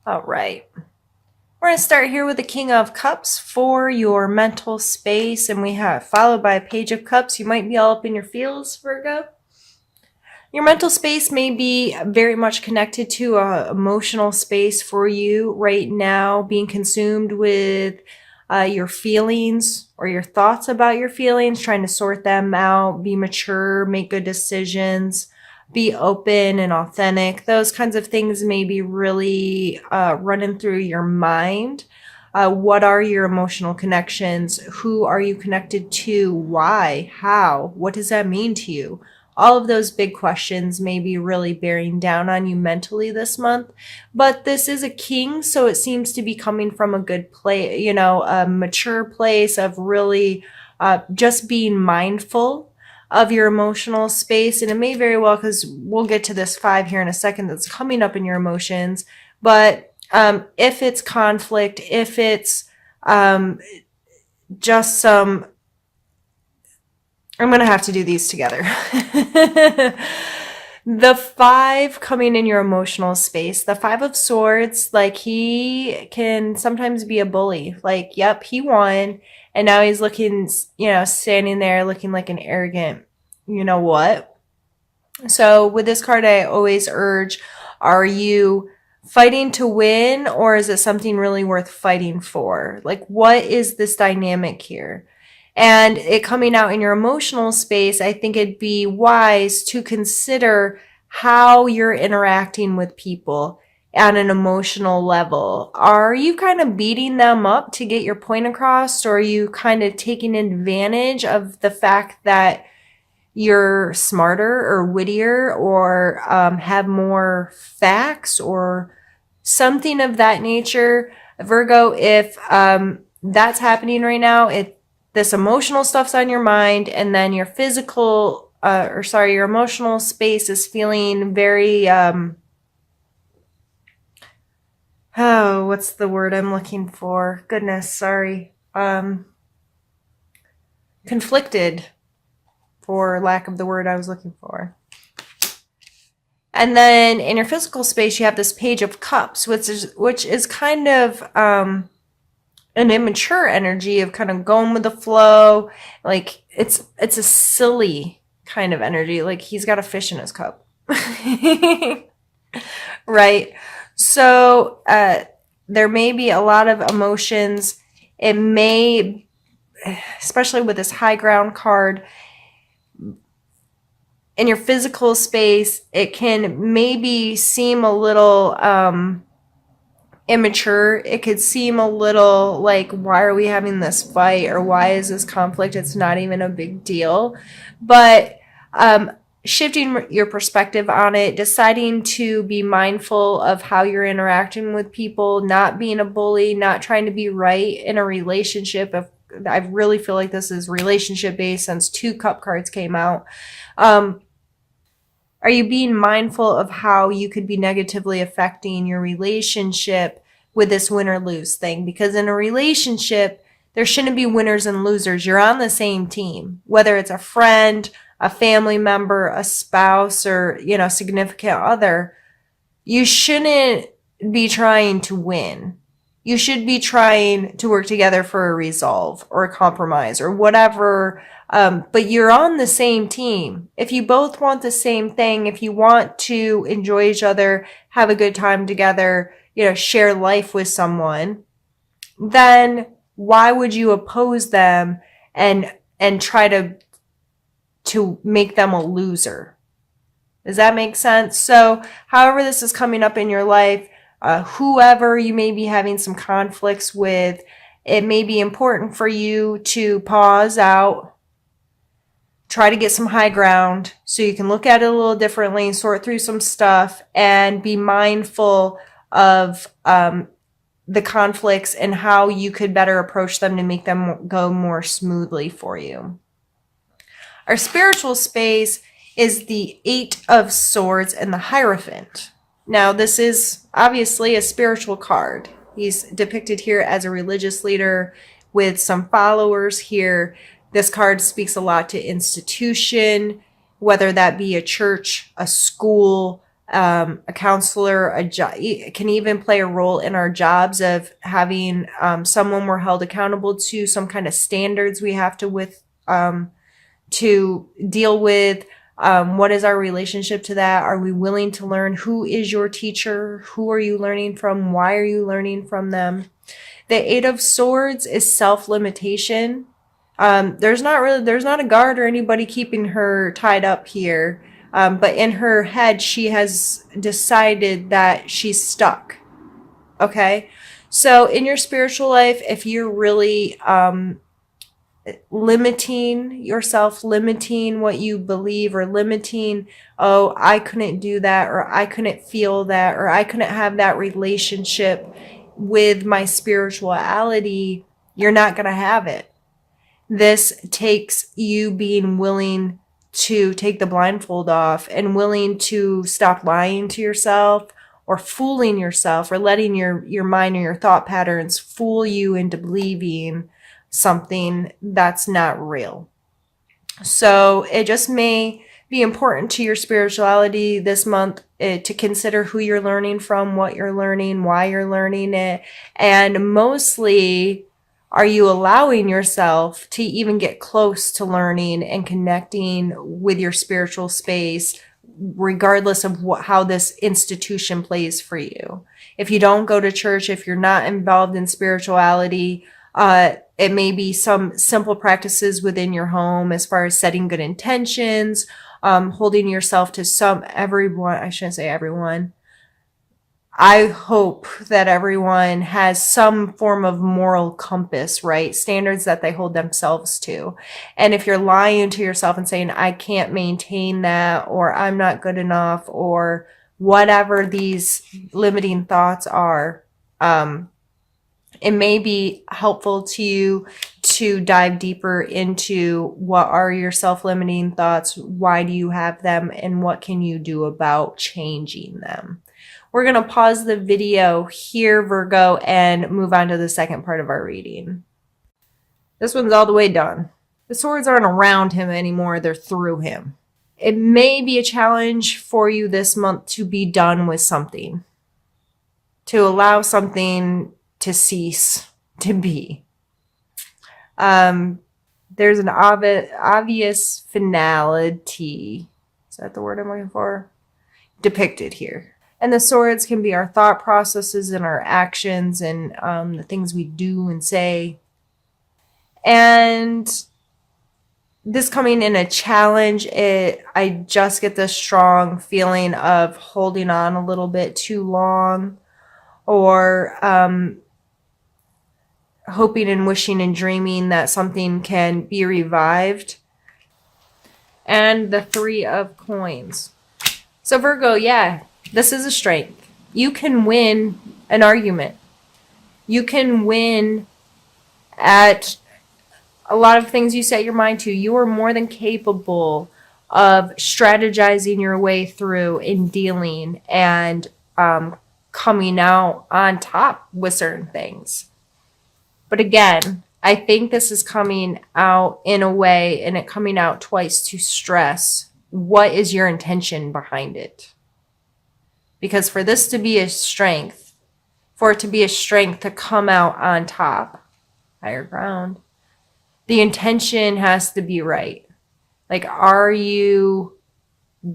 All right. We're going to start here with the King of Cups for your mental space, and we have followed by a Page of Cups. You might be all up in your feels, Virgo. Your mental space may be very much connected to an emotional space for you right now, being consumed with your feelings or your thoughts about your feelings, trying to sort them out, be mature, make good decisions, be open and authentic. Those kinds of things may be really running through your mind. What are your emotional connections? Who are you connected to? Why? How? What does that mean to you? All of those big questions may be really bearing down on you mentally this month. But this is a king, so it seems to be coming from a good place, a mature place of really just being mindful of your emotional space. And it may very well, because we'll get to this five here in a second that's coming up in your emotions. But if it's conflict, if it's just some, I'm going to have to do these together. The five coming in your emotional space, the Five of Swords, like he can sometimes be a bully. Like, yep, he won. And now he's looking, standing there looking like an arrogant, you know what? So with this card, I always urge, are you fighting to win, or is it something really worth fighting for? Like, what is this dynamic here? And it coming out in your emotional space, I think it'd be wise to consider how you're interacting with people at an emotional level. Are you kind of beating them up to get your point across, or are you kind of taking advantage of the fact that you're smarter or wittier or have more facts or something of that nature? Virgo, if that's happening right now, this emotional stuff's on your mind, and then your your emotional space is feeling very, what's the word I'm looking for? Goodness, sorry. Conflicted, for lack of the word I was looking for. And then in your physical space, you have this Page of Cups, which is kind of an immature energy of kind of going with the flow. Like it's a silly kind of energy. Like he's got a fish in his cup. Right? So there may be a lot of emotions. It may, especially with this high ground card, in your physical space, it can maybe seem a little immature. It could seem a little like, why are we having this fight, or why is this conflict? It's not even a big deal. But shifting your perspective on it, deciding to be mindful of how you're interacting with people, not being a bully, not trying to be right in a relationship. I really feel like this is relationship based, since two cup cards came out. Are you being mindful of how you could be negatively affecting your relationship with this win or lose thing? Because in a relationship, there shouldn't be winners and losers. You're on the same team, whether it's a friend, a family member, a spouse, or, significant other. You shouldn't be trying to win. You should be trying to work together for a resolve or a compromise or whatever. But you're on the same team. If you both want the same thing, if you want to enjoy each other, have a good time together, share life with someone, then why would you oppose them and try to make them a loser? Does that make sense? So however this is coming up in your life, whoever you may be having some conflicts with, it may be important for you to pause out, try to get some high ground so you can look at it a little differently, sort through some stuff, and be mindful of the conflicts and how you could better approach them to make them go more smoothly for you. Our spiritual space is the Eight of Swords and the Hierophant. Now, this is obviously a spiritual card. He's depicted here as a religious leader with some followers here. This card speaks a lot to institution, whether that be a church, a school, a counselor, it can even play a role in our jobs of having someone we're held accountable to, some kind of standards we have to deal with. What is our relationship to that? Are we willing to learn? Who is your teacher? Who are you learning from? Why are you learning from them? The Eight of Swords is self-limitation. There's not a guard or anybody keeping her tied up here. But in her head, she has decided that she's stuck. Okay. So in your spiritual life, if you're really, limiting yourself, limiting what you believe, or limiting, oh, I couldn't do that, or I couldn't feel that, or I couldn't have that relationship with my spirituality, you're not going to have it. This takes you being willing to take the blindfold off and willing to stop lying to yourself or fooling yourself or letting your mind or your thought patterns fool you into believing something that's not real. So it just may be important to your spirituality this month to consider who you're learning from, what you're learning, why you're learning it, and mostly, are you allowing yourself to even get close to learning and connecting with your spiritual space, regardless of how this institution plays for you? If you don't go to church, if you're not involved in spirituality, it may be some simple practices within your home as far as setting good intentions, holding yourself to everyone, I shouldn't say everyone. I hope that everyone has some form of moral compass, right? Standards that they hold themselves to. And if you're lying to yourself and saying, I can't maintain that, or I'm not good enough, or whatever these limiting thoughts are, it may be helpful to you to dive deeper into what are your self-limiting thoughts, why do you have them, and what can you do about changing them. We're going to pause the video here, Virgo, and move on to the second part of our reading. This one's all the way done. The swords aren't around him anymore, they're through him. It may be a challenge for you this month to be done with something, to allow something to cease to be. There's an obvious finality. Is that the word I'm looking for? Depicted here. And the swords can be our thought processes and our actions and the things we do and say. And this coming in a challenge, I just get this strong feeling of holding on a little bit too long, or hoping and wishing and dreaming that something can be revived. And the Three of Coins. So Virgo, yeah, this is a strength. You can win an argument. You can win at a lot of things you set your mind to. You are more than capable of strategizing your way through in dealing and coming out on top with certain things. But again, I think this is coming out in a way, and it coming out twice, to stress what is your intention behind it. Because for this to be a strength, for it to be a strength to come out on top, higher ground, the intention has to be right. Like, are you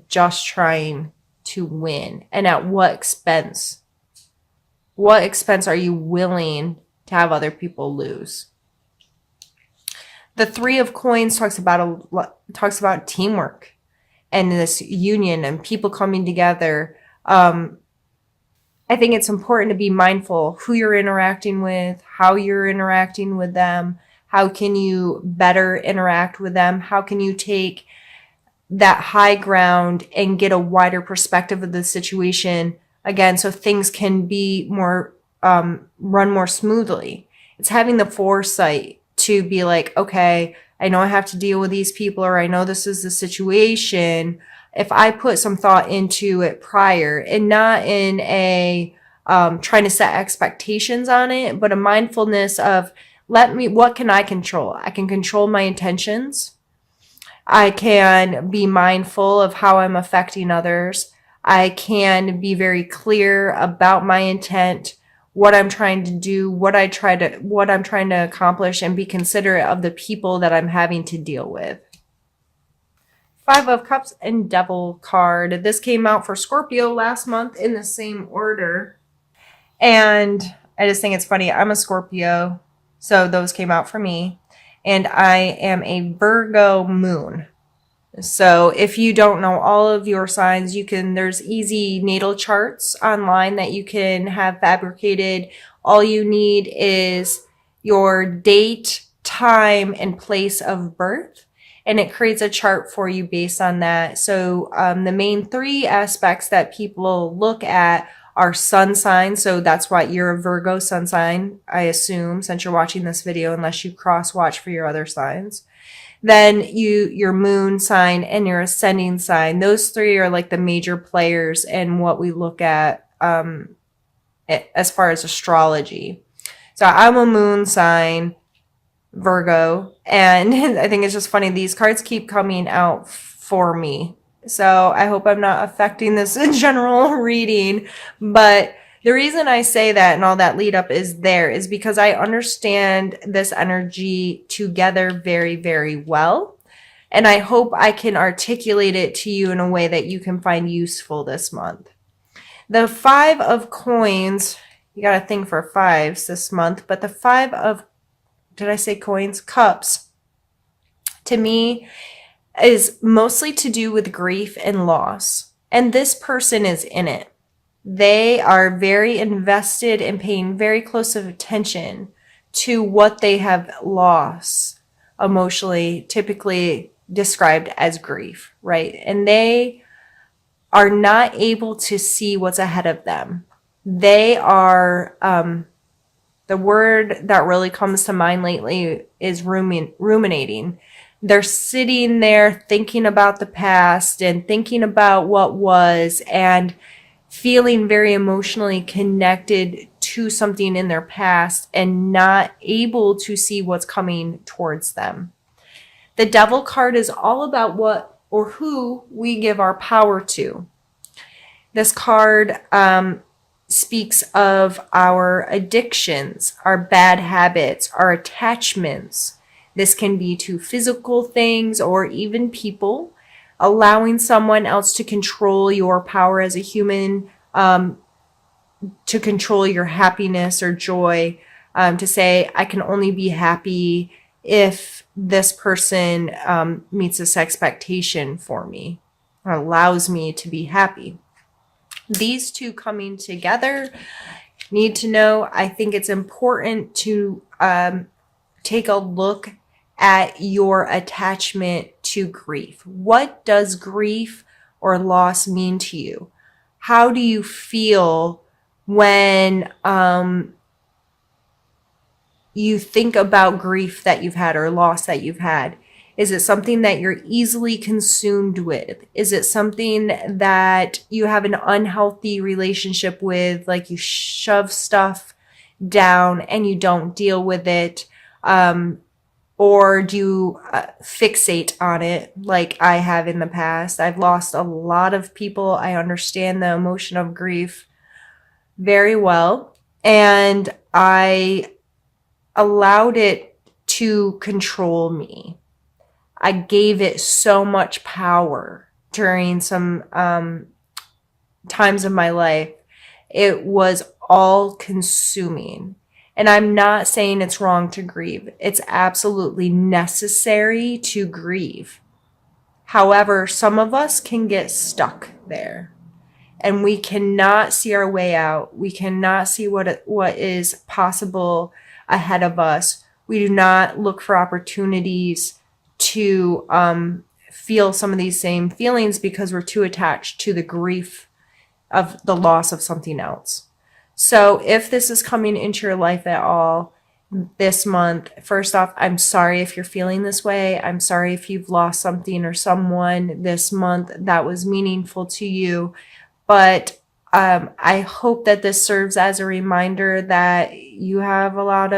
just trying to win? And at what expense? What expense are you willing to have other people lose? The Three of Coins talks about teamwork and this union and people coming together. I think it's important to be mindful who you're interacting with, how you're interacting with them. How can you better interact with them? How can you take that high ground and get a wider perspective of the situation again, so things can be more run more smoothly? It's having the foresight to be like, okay, I know I have to deal with these people, or I know this is the situation. If I put some thought into it prior, and not in a trying to set expectations on it, but a mindfulness of, what can I control? I can control my intentions. I can be mindful of how I'm affecting others. I can be very clear about my intent, what I'm trying to do, what I'm trying to accomplish, and be considerate of the people that I'm having to deal with. Five of Cups and Devil card. This came out for Scorpio last month in the same order. And I just think it's funny. I'm a Scorpio, so those came out for me. And I am a Virgo moon. So if you don't know all of your signs, there's easy natal charts online that you can have fabricated. All you need is your date, time, and place of birth, and it creates a chart for you based on that. So the main three aspects that people look at are sun sign. So that's why you're a Virgo sun sign, I assume, since you're watching this video, unless you cross watch for your other signs. Then your moon sign and your ascending sign. Those three are like the major players in what we look at as far as astrology. So I'm a moon sign, Virgo, and I think it's just funny. These cards keep coming out for me. So I hope I'm not affecting this in general reading, but the reason I say that and all that lead up is because I understand this energy together very, very well. And I hope I can articulate it to you in a way that you can find useful this month. The Five of Coins, you got to think for fives this month, but the Five of, did I say coins? Cups, to me, is mostly to do with grief and loss. And this person is in it. They are very invested and paying very close attention to what they have lost emotionally, typically described as grief, right? And they are not able to see what's ahead of them. They are, the word that really comes to mind lately is ruminating. They're sitting there thinking about the past and thinking about what was and feeling very emotionally connected to something in their past and not able to see what's coming towards them. The Devil card is all about what or who we give our power to. This card speaks of our addictions, our bad habits, our attachments. This can be to physical things or even people. Allowing someone else to control your power as a human, to control your happiness or joy, to say, I can only be happy if this person meets this expectation for me, or allows me to be happy. These two coming together, need to know, I think it's important to take a look at your attachment to grief. What does grief or loss mean to you? How do you feel when you think about grief that you've had or loss that you've had? Is it something that you're easily consumed with? Is it something that you have an unhealthy relationship with, like you shove stuff down and you don't deal with it? Or do you fixate on it like I have in the past? I've lost a lot of people. I understand the emotion of grief very well. And I allowed it to control me. I gave it so much power during some times of my life. It was all consuming. And I'm not saying it's wrong to grieve. It's absolutely necessary to grieve. However, some of us can get stuck there and we cannot see our way out. We cannot see what is possible ahead of us. We do not look for opportunities to feel some of these same feelings because we're too attached to the grief of the loss of something else. So if this is coming into your life at all this month, first off, I'm sorry if you're feeling this way. I'm sorry if you've lost something or someone this month that was meaningful to you. But I hope that this serves as a reminder that you have a lot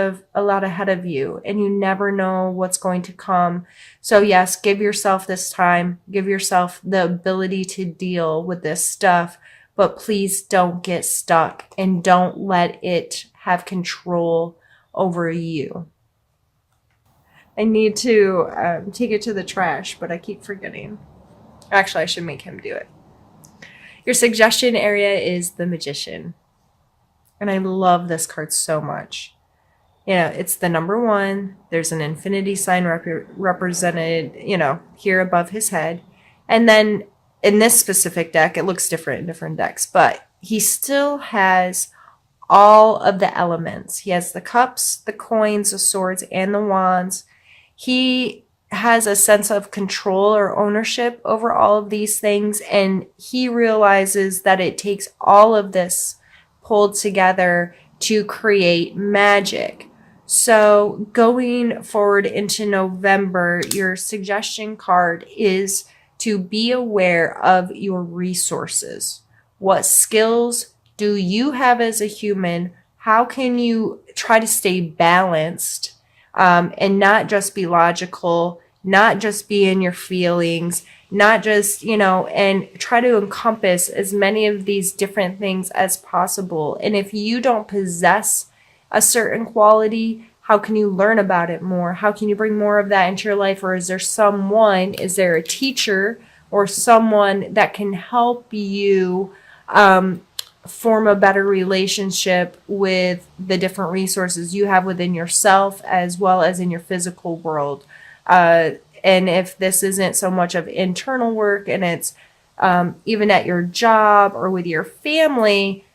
ahead of you and you never know what's going to come. So yes, give yourself this time, give yourself the ability to deal with this stuff, but please don't get stuck and don't let it have control over you. I need to take it to the trash, but I keep forgetting. Actually, I should make him do it. Your suggestion area is the Magician. And I love this card so much. You know, it's the number 1. There's an infinity sign represented, here above his head. And then in this specific deck, it looks different in different decks, but he still has all of the elements. He has the cups, the coins, the swords, and the wands. He has a sense of control or ownership over all of these things, and he realizes that it takes all of this pulled together to create magic. So going forward into November, your suggestion card is to be aware of your resources. What skills do you have as a human? How can you try to stay balanced and not just be logical, not just be in your feelings, not just, and try to encompass as many of these different things as possible. And if you don't possess a certain quality, how can you learn about it more? How can you bring more of that into your life? Or is there a teacher or someone that can help you form a better relationship with the different resources you have within yourself as well as in your physical world? And if this isn't so much of internal work and it's even at your job or with your family,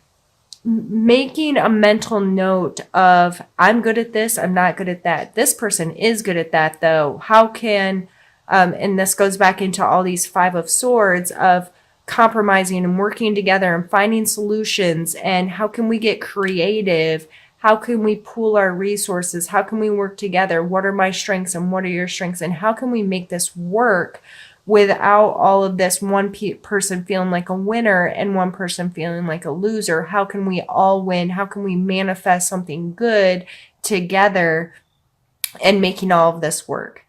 making a mental note of, I'm good at this, I'm not good at that. This person is good at that, though. How can, and this goes back into all these 5 of Swords of compromising and working together and finding solutions. And how can we get creative? How can we pool our resources? How can we work together? What are my strengths and what are your strengths? And how can we make this work without all of this one person feeling like a winner and one person feeling like a loser? How can we all win? How can we manifest something good together and making all of this work?